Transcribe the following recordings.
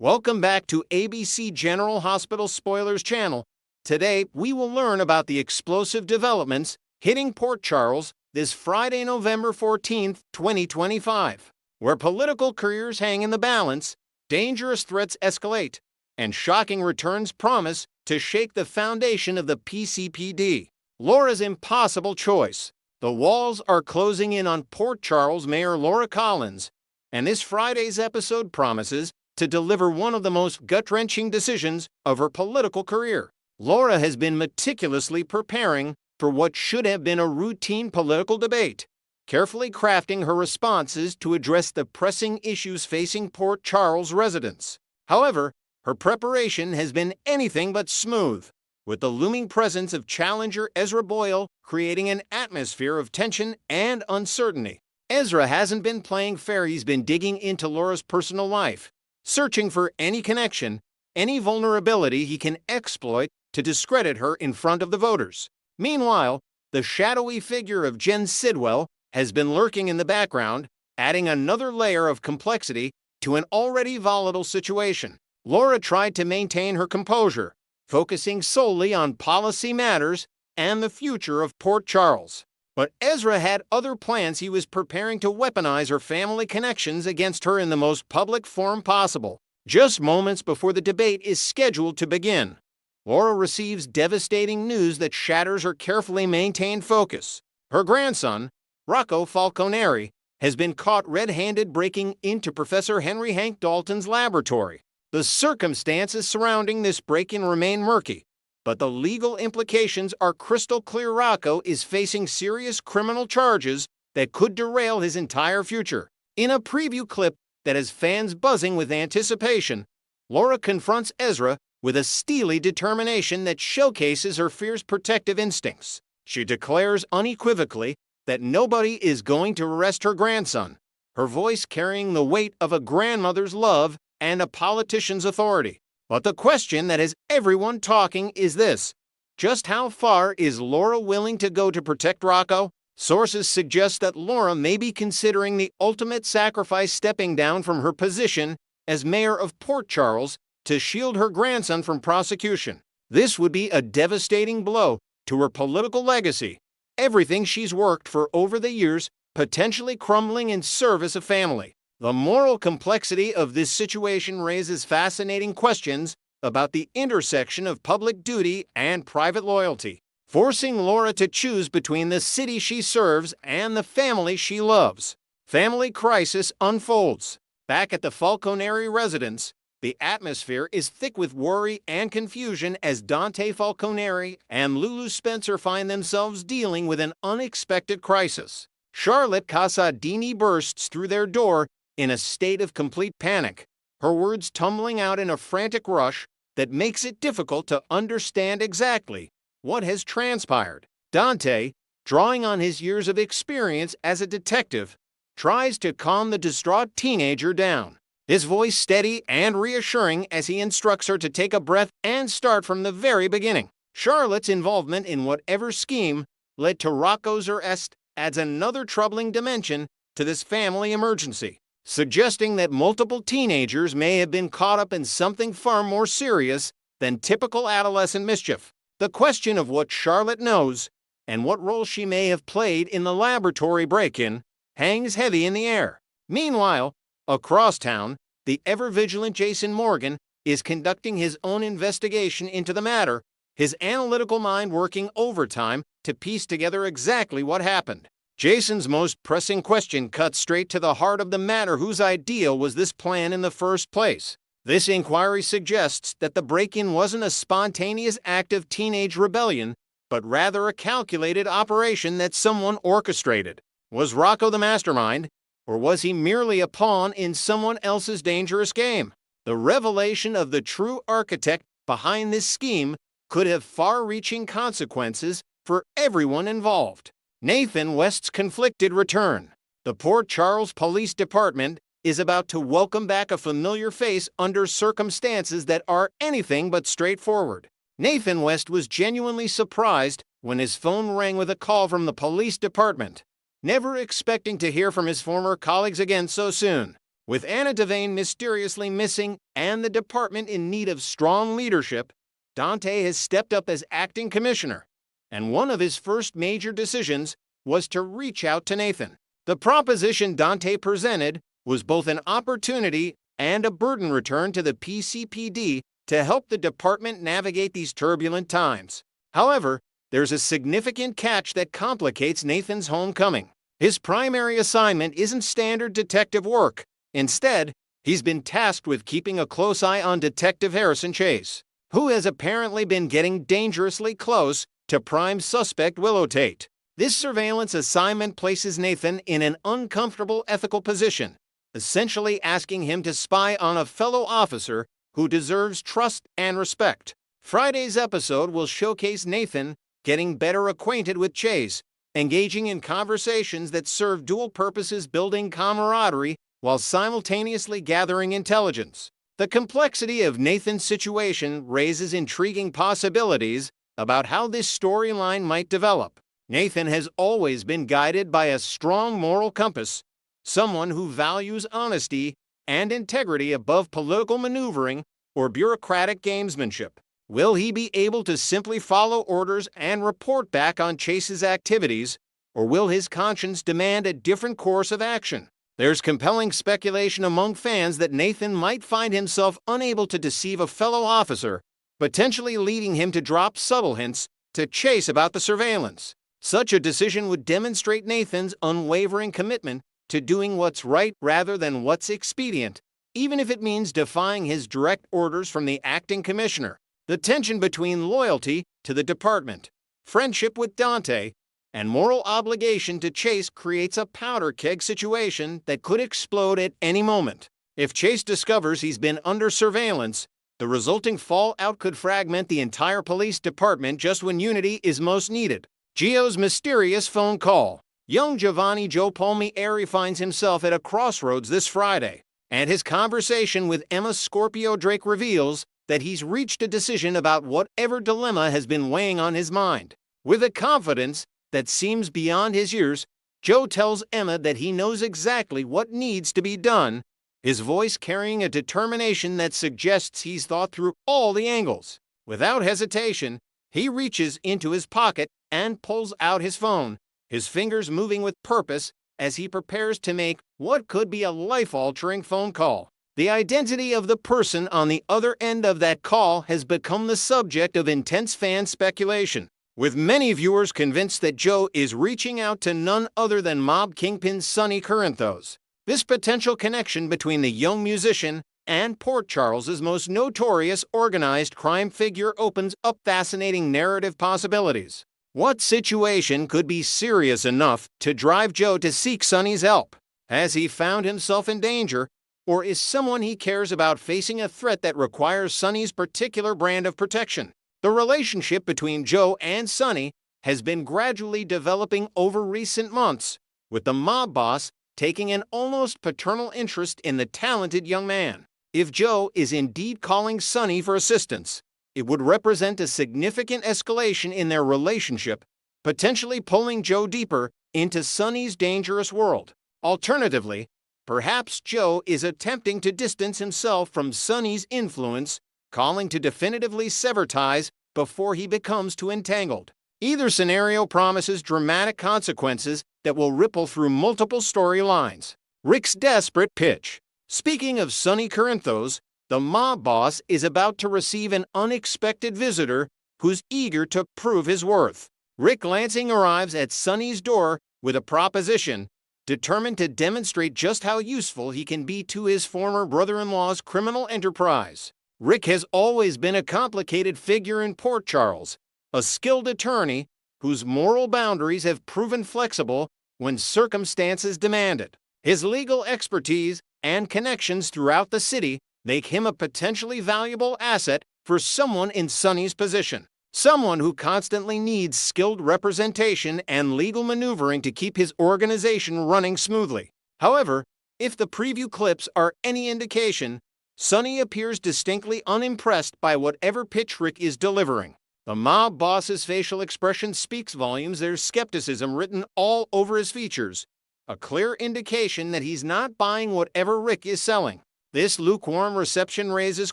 Welcome back to ABC General Hospital Spoilers channel. Today, we will learn about the explosive developments hitting Port Charles this Friday, November 14th, 2025, where political careers hang in the balance, dangerous threats escalate, and shocking returns promise to shake the foundation of the PCPD. Laura's impossible choice. The walls are closing in on Port Charles Mayor Laura Collins, and this Friday's episode promises to deliver one of the most gut-wrenching decisions of her political career. Laura has been meticulously preparing for what should have been a routine political debate, carefully crafting her responses to address the pressing issues facing Port Charles residents. However, her preparation has been anything but smooth, with the looming presence of challenger Ezra Boyle creating an atmosphere of tension and uncertainty. Ezra hasn't been playing fair. He's been digging into Laura's personal life, searching for any connection, any vulnerability he can exploit to discredit her in front of the voters. Meanwhile, the shadowy figure of Jen Sidwell has been lurking in the background, adding another layer of complexity to an already volatile situation. Laura tried to maintain her composure, focusing solely on policy matters and the future of Port Charles. But Ezra had other plans. He was preparing to weaponize her family connections against her in the most public forum possible. Just moments before the debate is scheduled to begin, Laura receives devastating news that shatters her carefully maintained focus. Her grandson, Rocco Falconers, has been caught red-handed breaking into Professor Henry Hank Dalton's laboratory. The circumstances surrounding this break-in remain murky, but the legal implications are crystal clear. Rocco is facing serious criminal charges that could derail his entire future. In a preview clip that has fans buzzing with anticipation, Laura confronts Ezra with a steely determination that showcases her fierce protective instincts. She declares unequivocally that nobody is going to arrest her grandson, her voice carrying the weight of a grandmother's love and a politician's authority. But the question that has everyone talking is this: just how far is Laura willing to go to protect Rocco? Sources suggest that Laura may be considering the ultimate sacrifice, stepping down from her position as mayor of Port Charles to shield her grandson from prosecution. This would be a devastating blow to her political legacy, everything she's worked for over the years potentially crumbling in service of family. The moral complexity of this situation raises fascinating questions about the intersection of public duty and private loyalty, forcing Laura to choose between the city she serves and the family she loves. Family crisis unfolds. Back at the Falconers residence, the atmosphere is thick with worry and confusion as Dante Falconers and Lulu Spencer find themselves dealing with an unexpected crisis. Charlotte Casadini bursts through their door in a state of complete panic, her words tumbling out in a frantic rush that makes it difficult to understand exactly what has transpired. Dante, drawing on his years of experience as a detective, tries to calm the distraught teenager down, his voice steady and reassuring as he instructs her to take a breath and start from the very beginning. Charlotte's involvement in whatever scheme led to Rocco's arrest adds another troubling dimension to this family emergency, suggesting that multiple teenagers may have been caught up in something far more serious than typical adolescent mischief. The question of what Charlotte knows and what role she may have played in the laboratory break-in hangs heavy in the air. Meanwhile, across town, the ever-vigilant Jason Morgan is conducting his own investigation into the matter, his analytical mind working overtime to piece together exactly what happened. Jason's most pressing question cuts straight to the heart of the matter: whose idea was this plan in the first place? This inquiry suggests that the break-in wasn't a spontaneous act of teenage rebellion, but rather a calculated operation that someone orchestrated. Was Rocco the mastermind, or was he merely a pawn in someone else's dangerous game? The revelation of the true architect behind this scheme could have far-reaching consequences for everyone involved. Nathan West's conflicted return. The Port Charles Police Department is about to welcome back a familiar face under circumstances that are anything but straightforward. Nathan West was genuinely surprised when his phone rang with a call from the police department, never expecting to hear from his former colleagues again so soon. With Anna Devane mysteriously missing and the department in need of strong leadership, Dante has stepped up as acting commissioner, and one of his first major decisions was to reach out to Nathan. The proposition Dante presented was both an opportunity and a burden return to the PCPD to help the department navigate these turbulent times. However, there's a significant catch that complicates Nathan's homecoming. His primary assignment isn't standard detective work. Instead, he's been tasked with keeping a close eye on Detective Harrison Chase, who has apparently been getting dangerously close to prime suspect Willow Tate. This surveillance assignment places Nathan in an uncomfortable ethical position, essentially asking him to spy on a fellow officer who deserves trust and respect. Friday's episode will showcase Nathan getting better acquainted with Chase, engaging in conversations that serve dual purposes, building camaraderie while simultaneously gathering intelligence. The complexity of Nathan's situation raises intriguing possibilities about how this storyline might develop. Nathan has always been guided by a strong moral compass, someone who values honesty and integrity above political maneuvering or bureaucratic gamesmanship. Will he be able to simply follow orders and report back on Chase's activities, or will his conscience demand a different course of action? There's compelling speculation among fans that Nathan might find himself unable to deceive a fellow officer, potentially leading him to drop subtle hints to Chase about the surveillance. Such a decision would demonstrate Nathan's unwavering commitment to doing what's right rather than what's expedient, even if it means defying his direct orders from the acting commissioner. The tension between loyalty to the department, friendship with Dante, and moral obligation to Chase creates a powder keg situation that could explode at any moment. If Chase discovers he's been under surveillance, the resulting fallout could fragment the entire police department just when unity is most needed. Gio's mysterious phone call. Young Giovanni Joe Palmieri finds himself at a crossroads this Friday, and his conversation with Emma Scorpio Drake reveals that he's reached a decision about whatever dilemma has been weighing on his mind. With a confidence that seems beyond his years, Joe tells Emma that he knows exactly what needs to be done, his voice carrying a determination that suggests he's thought through all the angles. Without hesitation, he reaches into his pocket and pulls out his phone, his fingers moving with purpose as he prepares to make what could be a life-altering phone call. The identity of the person on the other end of that call has become the subject of intense fan speculation, with many viewers convinced that Joe is reaching out to none other than mob kingpin Sonny Corinthos. This potential connection between the young musician and Port Charles's most notorious organized crime figure opens up fascinating narrative possibilities. What situation could be serious enough to drive Joe to seek Sonny's help? Has he found himself in danger, or is someone he cares about facing a threat that requires Sonny's particular brand of protection? The relationship between Joe and Sonny has been gradually developing over recent months, with the mob boss taking an almost paternal interest in the talented young man. If Joe is indeed calling Sonny for assistance, it would represent a significant escalation in their relationship, potentially pulling Joe deeper into Sonny's dangerous world. Alternatively, perhaps Joe is attempting to distance himself from Sonny's influence, calling to definitively sever ties before he becomes too entangled. Either scenario promises dramatic consequences that will ripple through multiple storylines. Rick's desperate pitch. Speaking of Sonny Corinthos, the mob boss is about to receive an unexpected visitor who's eager to prove his worth. Rick Lansing arrives at Sonny's door with a proposition, determined to demonstrate just how useful he can be to his former brother-in-law's criminal enterprise. Rick has always been a complicated figure in Port Charles, a skilled attorney whose moral boundaries have proven flexible when circumstances demand it. His legal expertise and connections throughout the city make him a potentially valuable asset for someone in Sonny's position. Someone who constantly needs skilled representation and legal maneuvering to keep his organization running smoothly. However, if the preview clips are any indication, Sonny appears distinctly unimpressed by whatever pitch Rick is delivering. The mob boss's facial expression speaks volumes. There's skepticism written all over his features, a clear indication that he's not buying whatever Rick is selling. This lukewarm reception raises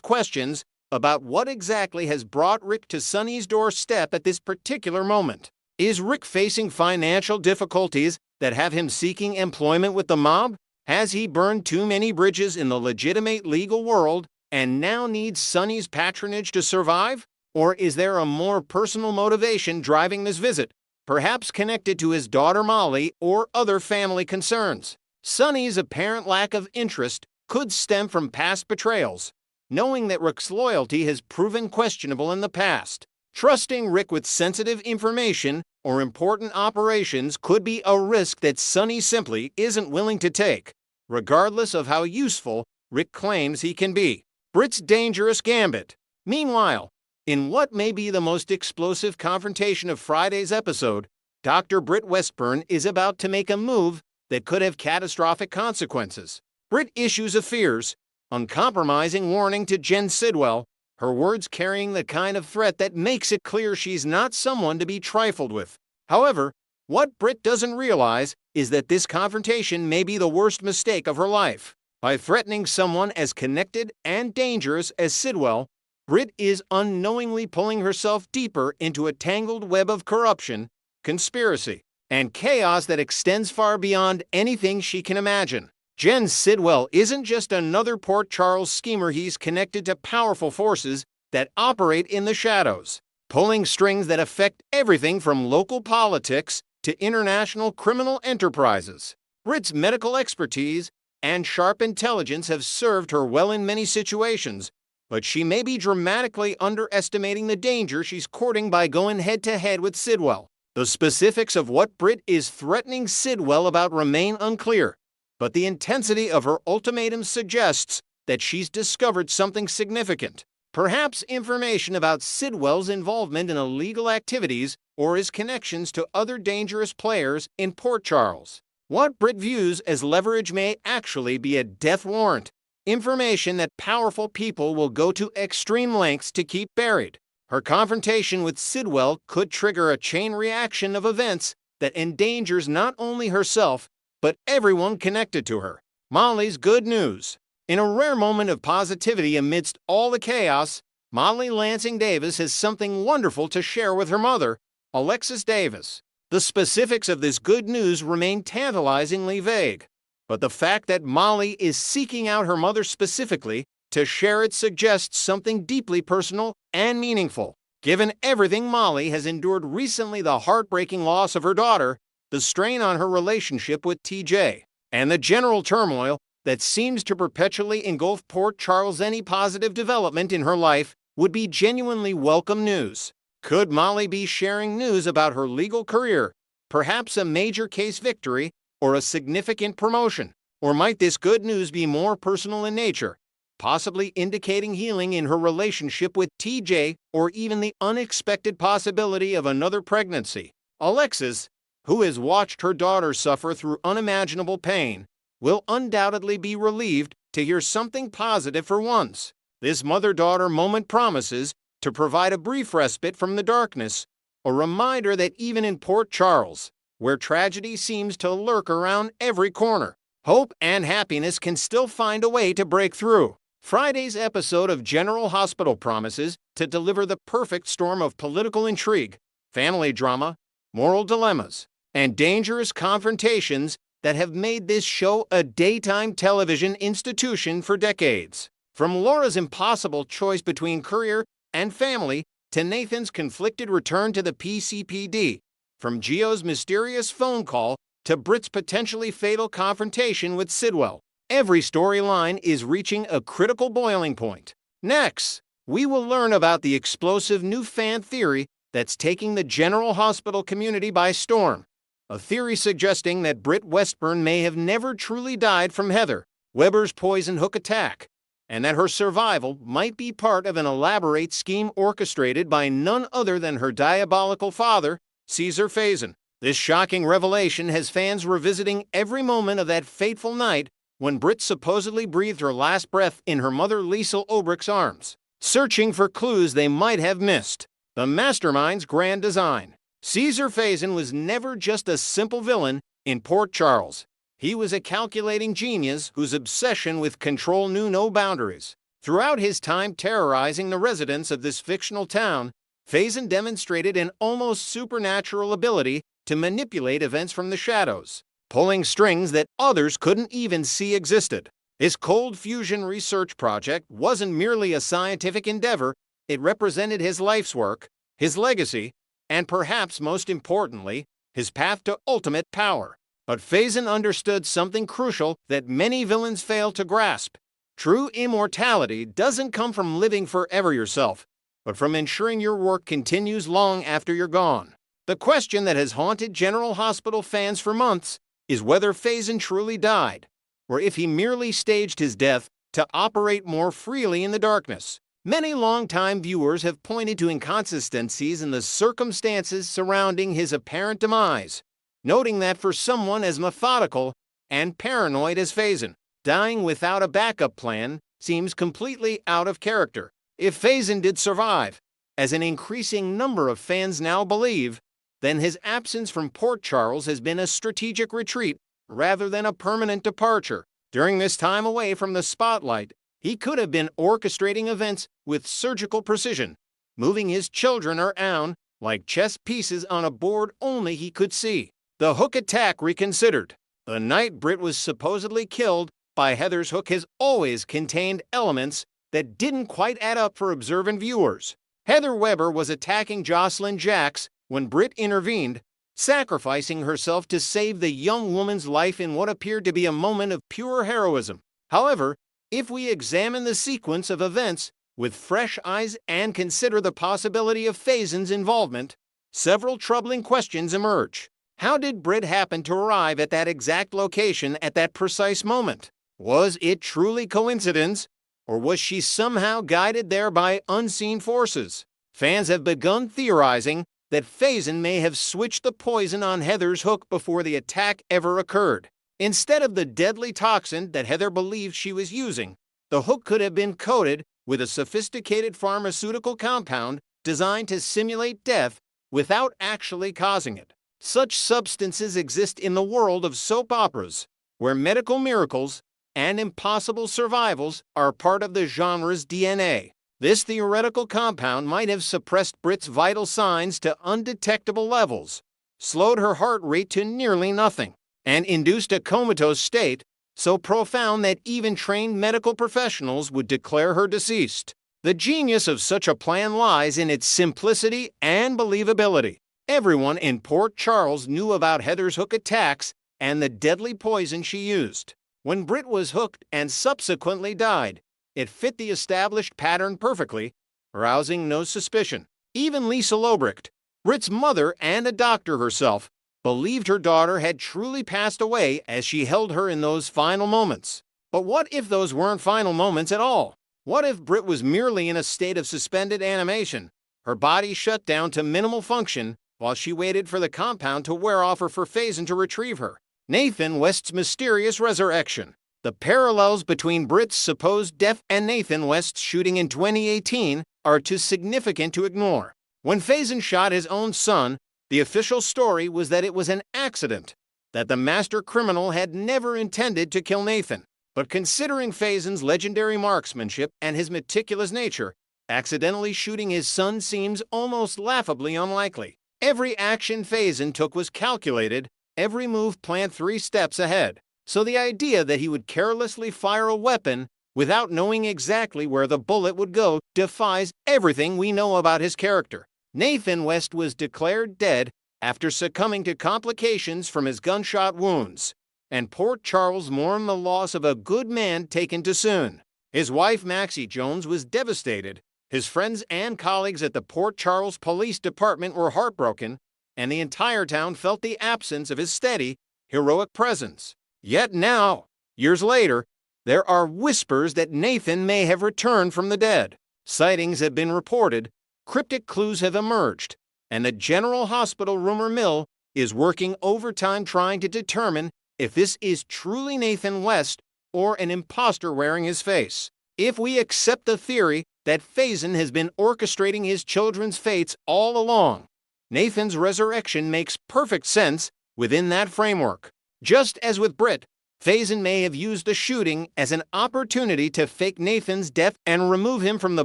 questions about what exactly has brought Rick to Sonny's doorstep at this particular moment. Is Rick facing financial difficulties that have him seeking employment with the mob? Has he burned too many bridges in the legitimate legal world and now needs Sonny's patronage to survive? Or is there a more personal motivation driving this visit, perhaps connected to his daughter Molly or other family concerns? Sonny's apparent lack of interest could stem from past betrayals, knowing that Rick's loyalty has proven questionable in the past. Trusting Rick with sensitive information or important operations could be a risk that Sonny simply isn't willing to take, regardless of how useful Rick claims he can be. Britt's dangerous gambit. Meanwhile, in what may be the most explosive confrontation of Friday's episode, Dr. Britt Westburn is about to make a move that could have catastrophic consequences. Britt issues a fierce, uncompromising warning to Jen Sidwell, her words carrying the kind of threat that makes it clear she's not someone to be trifled with. However, what Britt doesn't realize is that this confrontation may be the worst mistake of her life. By threatening someone as connected and dangerous as Sidwell, Britt is unknowingly pulling herself deeper into a tangled web of corruption, conspiracy, and chaos that extends far beyond anything she can imagine. Jen Sidwell isn't just another Port Charles schemer. He's connected to powerful forces that operate in the shadows, pulling strings that affect everything from local politics to international criminal enterprises. Britt's medical expertise and sharp intelligence have served her well in many situations, but she may be dramatically underestimating the danger she's courting by going head-to-head with Sidwell. The specifics of what Britt is threatening Sidwell about remain unclear, but the intensity of her ultimatum suggests that she's discovered something significant. Perhaps information about Sidwell's involvement in illegal activities or his connections to other dangerous players in Port Charles. What Britt views as leverage may actually be a death warrant, information that powerful people will go to extreme lengths to keep buried. Her confrontation with Sidwell could trigger a chain reaction of events that endangers not only herself, but everyone connected to her. Molly's good news. In a rare moment of positivity amidst all the chaos, Molly Lansing Davis has something wonderful to share with her mother, Alexis Davis. The specifics of this good news remain tantalizingly vague, but the fact that Molly is seeking out her mother specifically to share it suggests something deeply personal and meaningful. Given everything Molly has endured recently, the heartbreaking loss of her daughter, the strain on her relationship with TJ, and the general turmoil that seems to perpetually engulf Port Charles, any positive development in her life would be genuinely welcome news. Could Molly be sharing news about her legal career, perhaps a major case victory or a significant promotion? Or might this good news be more personal in nature, possibly indicating healing in her relationship with TJ or even the unexpected possibility of another pregnancy? Alexis, who has watched her daughter suffer through unimaginable pain, will undoubtedly be relieved to hear something positive for once. This mother-daughter moment promises to provide a brief respite from the darkness, a reminder that even in Port Charles, where tragedy seems to lurk around every corner, hope and happiness can still find a way to break through. Friday's episode of General Hospital promises to deliver the perfect storm of political intrigue, family drama, moral dilemmas, and dangerous confrontations that have made this show a daytime television institution for decades. From Laura's impossible choice between career and family to Nathan's conflicted return to the PCPD, from Gio's mysterious phone call to Britt's potentially fatal confrontation with Sidwell, every storyline is reaching a critical boiling point. Next, we will learn about the explosive new fan theory that's taking the General Hospital community by storm. A theory suggesting that Britt Westburn may have never truly died from Heather Weber's poison hook attack, and that her survival might be part of an elaborate scheme orchestrated by none other than her diabolical father, Caesar Faison. This shocking revelation has fans revisiting every moment of that fateful night when Britt supposedly breathed her last breath in her mother Liesl Obrich's arms, searching for clues they might have missed. The mastermind's grand design. Caesar Faison was never just a simple villain in Port Charles. He was a calculating genius whose obsession with control knew no boundaries. Throughout his time terrorizing the residents of this fictional town, Faison demonstrated an almost supernatural ability to manipulate events from the shadows, pulling strings that others couldn't even see existed. His cold fusion research project wasn't merely a scientific endeavor, it represented his life's work, his legacy, and perhaps most importantly, his path to ultimate power. But Faison understood something crucial that many villains fail to grasp. True immortality doesn't come from living forever yourself, but from ensuring your work continues long after you're gone. The question that has haunted General Hospital fans for months is whether Faison truly died, or if he merely staged his death to operate more freely in the darkness. Many longtime viewers have pointed to inconsistencies in the circumstances surrounding his apparent demise, noting that for someone as methodical and paranoid as Faison, dying without a backup plan seems completely out of character. If Faison did survive, as an increasing number of fans now believe, then his absence from Port Charles has been a strategic retreat rather than a permanent departure. During this time away from the spotlight, he could have been orchestrating events with surgical precision, moving his children around like chess pieces on a board only he could see. The hook attack reconsidered. The night Britt was supposedly killed by Heather's hook has always contained elements that didn't quite add up for observant viewers. Heather Weber was attacking Jocelyn Jacks when Britt intervened, sacrificing herself to save the young woman's life in what appeared to be a moment of pure heroism. However, if we examine the sequence of events with fresh eyes and consider the possibility of Faison's involvement, several troubling questions emerge. How did Britt happen to arrive at that exact location at that precise moment? Was it truly coincidence, or was she somehow guided there by unseen forces? Fans have begun theorizing that Faison may have switched the poison on Heather's hook before the attack ever occurred. Instead of the deadly toxin that Heather believed she was using, the hook could have been coated with a sophisticated pharmaceutical compound designed to simulate death without actually causing it. Such substances exist in the world of soap operas, where medical miracles and impossible survivals are part of the genre's DNA. This theoretical compound might have suppressed Britt's vital signs to undetectable levels, slowed her heart rate to nearly nothing, and induced a comatose state so profound that even trained medical professionals would declare her deceased. The genius of such a plan lies in its simplicity and believability. Everyone in Port Charles knew about Heather's hook attacks and the deadly poison she used. When Britt was hooked and subsequently died, it fit the established pattern perfectly, arousing no suspicion. Even Lisa Lobrecht, Britt's mother and a doctor herself, believed her daughter had truly passed away as she held her in those final moments. But what if those weren't final moments at all? What if Britt was merely in a state of suspended animation, her body shut down to minimal function, while she waited for the compound to wear off or for Faison to retrieve her? Nathan West's mysterious resurrection. The parallels between Britt's supposed death and Nathan West's shooting in 2018 are too significant to ignore. When Faison shot his own son, the official story was that it was an accident, that the master criminal had never intended to kill Nathan. But considering Faison's legendary marksmanship and his meticulous nature, accidentally shooting his son seems almost laughably unlikely. Every action Faison took was calculated, every move planned 3 steps ahead. So the idea that he would carelessly fire a weapon without knowing exactly where the bullet would go defies everything we know about his character. Nathan West was declared dead after succumbing to complications from his gunshot wounds, and Port Charles mourned the loss of a good man taken too soon. His wife Maxie Jones was devastated. His friends and colleagues at the Port Charles Police Department were heartbroken, and the entire town felt the absence of his steady, heroic presence. Yet now, years later, there are whispers that Nathan may have returned from the dead. Sightings have been reported, cryptic clues have emerged, and the General Hospital rumor mill is working overtime trying to determine if this is truly Nathan West or an imposter wearing his face. If we accept the theory that Faison has been orchestrating his children's fates all along, Nathan's resurrection makes perfect sense within that framework. Just as with Britt, Faison may have used the shooting as an opportunity to fake Nathan's death and remove him from the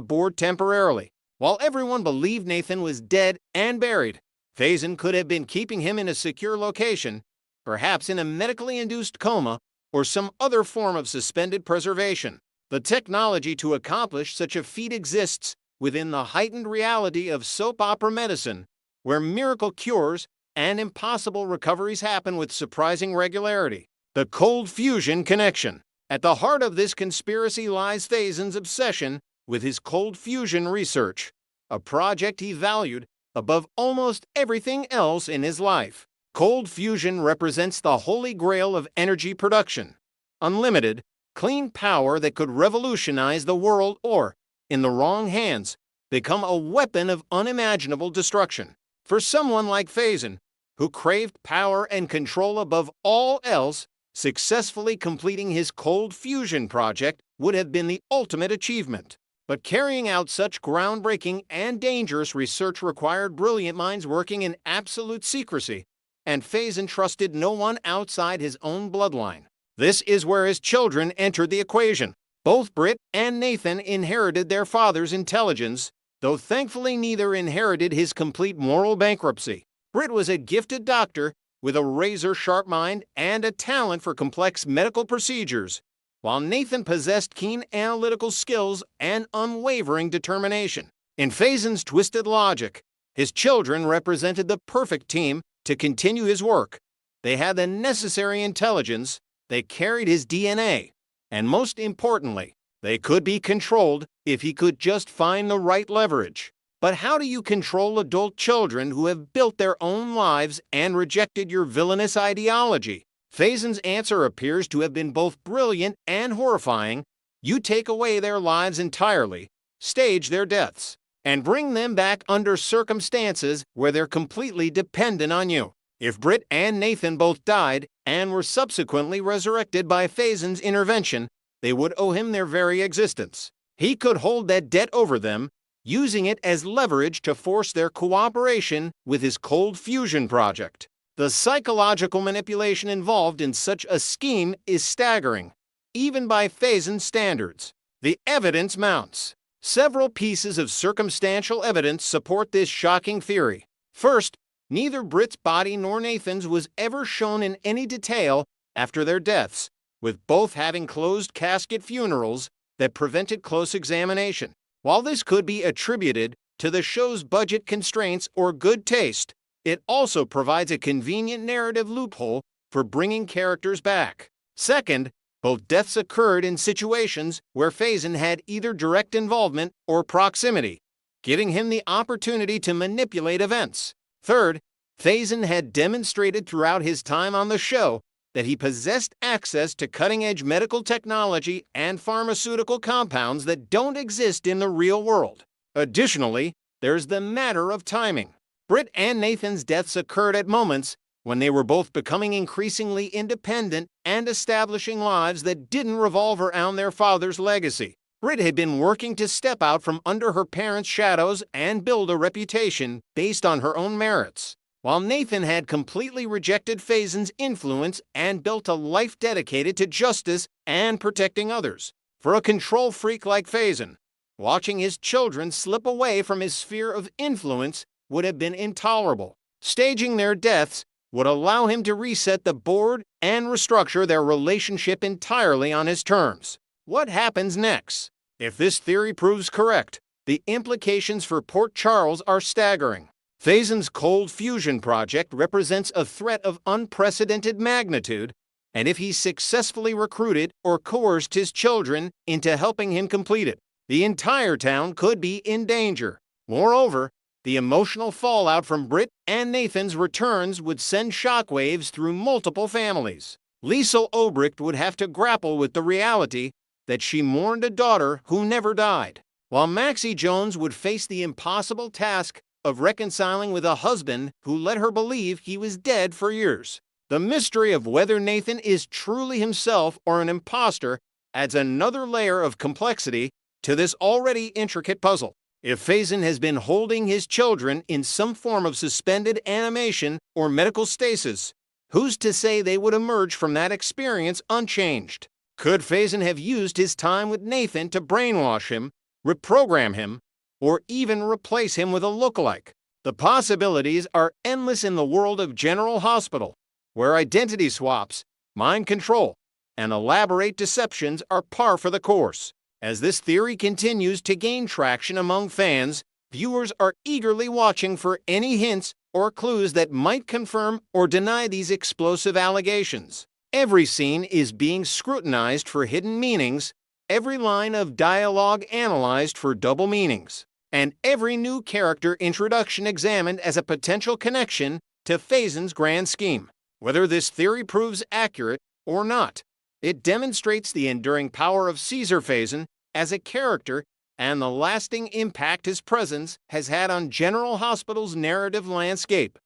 board temporarily. While everyone believed Nathan was dead and buried, Faison could have been keeping him in a secure location, perhaps in a medically induced coma or some other form of suspended preservation. The technology to accomplish such a feat exists within the heightened reality of soap opera medicine, where miracle cures and impossible recoveries happen with surprising regularity. The cold fusion connection. At the heart of this conspiracy lies Faison's obsession with his cold fusion research, a project he valued above almost everything else in his life. Cold fusion represents the holy grail of energy production. Unlimited, clean power that could revolutionize the world or, in the wrong hands, become a weapon of unimaginable destruction. For someone like Faison, who craved power and control above all else, successfully completing his cold fusion project would have been the ultimate achievement. But carrying out such groundbreaking and dangerous research required brilliant minds working in absolute secrecy, and Faison trusted no one outside his own bloodline. This is where his children entered the equation. Both Britt and Nathan inherited their father's intelligence, though thankfully neither inherited his complete moral bankruptcy. Britt was a gifted doctor with a razor-sharp mind and a talent for complex medical procedures, while Nathan possessed keen analytical skills and unwavering determination. In Faison's twisted logic, his children represented the perfect team to continue his work. They had the necessary intelligence, they carried his DNA, and most importantly, they could be controlled if he could just find the right leverage. But how do you control adult children who have built their own lives and rejected your villainous ideology? Faison's answer appears to have been both brilliant and horrifying. You take away their lives entirely, stage their deaths, and bring them back under circumstances where they're completely dependent on you. If Britt and Nathan both died and were subsequently resurrected by Faison's intervention, they would owe him their very existence. He could hold that debt over them, using it as leverage to force their cooperation with his cold fusion project. The psychological manipulation involved in such a scheme is staggering, even by Faison's standards. The evidence mounts. Several pieces of circumstantial evidence support this shocking theory. First, neither Britt's body nor Nathan's was ever shown in any detail after their deaths, with both having closed casket funerals that prevented close examination. While this could be attributed to the show's budget constraints or good taste, it also provides a convenient narrative loophole for bringing characters back. Second, both deaths occurred in situations where Faison had either direct involvement or proximity, giving him the opportunity to manipulate events. Third, Faison had demonstrated throughout his time on the show that he possessed access to cutting-edge medical technology and pharmaceutical compounds that don't exist in the real world. Additionally, there's the matter of timing. Britt and Nathan's deaths occurred at moments when they were both becoming increasingly independent and establishing lives that didn't revolve around their father's legacy. Britt had been working to step out from under her parents' shadows and build a reputation based on her own merits, while Nathan had completely rejected Faison's influence and built a life dedicated to justice and protecting others. For a control freak like Faison, watching his children slip away from his sphere of influence would have been intolerable. Staging their deaths would allow him to reset the board and restructure their relationship entirely on his terms. What happens next? If this theory proves correct, the implications for Port Charles are staggering. Faison's cold fusion project represents a threat of unprecedented magnitude, and if he successfully recruited or coerced his children into helping him complete it, the entire town could be in danger. Moreover, the emotional fallout from Britt and Nathan's returns would send shockwaves through multiple families. Liesl Obrecht would have to grapple with the reality that she mourned a daughter who never died, while Maxie Jones would face the impossible task of reconciling with a husband who let her believe he was dead for years. The mystery of whether Nathan is truly himself or an imposter adds another layer of complexity to this already intricate puzzle. If Faison has been holding his children in some form of suspended animation or medical stasis, who's to say they would emerge from that experience unchanged? Could Faison have used his time with Nathan to brainwash him, reprogram him, or even replace him with a lookalike? The possibilities are endless in the world of General Hospital, where identity swaps, mind control, and elaborate deceptions are par for the course. As this theory continues to gain traction among fans, viewers are eagerly watching for any hints or clues that might confirm or deny these explosive allegations. Every scene is being scrutinized for hidden meanings, every line of dialogue analyzed for double meanings, and every new character introduction examined as a potential connection to Faison's grand scheme. Whether this theory proves accurate or not, it demonstrates the enduring power of Caesar Faison as a character and the lasting impact his presence has had on General Hospital's narrative landscape.